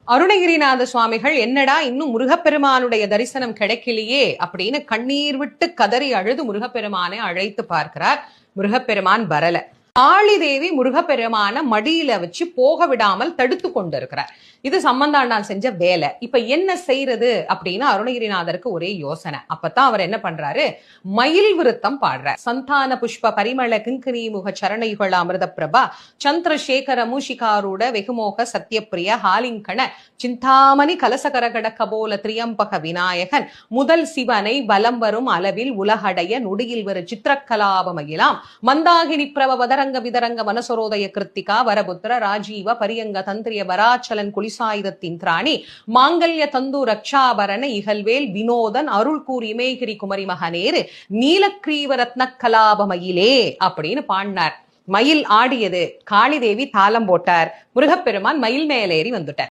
அருணகிரிநாத சுவாமிகள் என்னடா இன்னும் முருகப்பெருமானுடைய தரிசனம் கிடைக்கலையே அப்படின்னு கண்ணீர் விட்டு கதறி அழுது முருகப்பெருமானை அழைத்து பார்க்கிறார். முருகப்பெருமான் வரல. காளி தேவி முருகப்பெருமான மடியில வச்சு போக விடாமல் தடுத்து கொண்டு இருக்கிறார். இது சம்பந்தாண்டான் செஞ்ச வேலை. இப்ப என்ன செய்யறது அப்படின்னு அருணகிரிநாதருக்கு ஒரே யோசனை. அப்பதான் அவர் என்ன பண்றாரு, மயில் விருத்தம் பாடுறார். சந்தான புஷ்ப பரிமள கிங்கினி முக சரணையுகள் அமிர்த பிரபா சந்திரசேகர மூஷிகாரூட வெகுமோக சத்யப்பிரிய ஹாலிங்கண சிந்தாமணி கலசகரகட கபோல திரியம்பக விநாயகன் முதல் சிவனை வலம் வரும் அளவில் உலகடைய நொடியில் வரு சித்திரக்கலாபமகிலாம் மந்தாகினி பிரபவதரங்க விதரங்க மனசரோதய கிருத்திகா வரபுத்திர ராஜீவ பரியங்க தந்திரிய வராச்சலன் குலிசாயுதத்தின் திராணி மாங்கல்ய தந்து ரக்ஷாபரண இகல்வேல் வினோதன் அருள் கூர் இமேகிரி குமரி மகனேரு நீலக்ரீவ ரத்ன கலாபமயிலே அப்படின்னு பாடினார். மயில் ஆடியது. காளி தேவி தாளம் போட்டார். முருகப்பெருமான் மயில் மேலேறி வந்துட்டார்.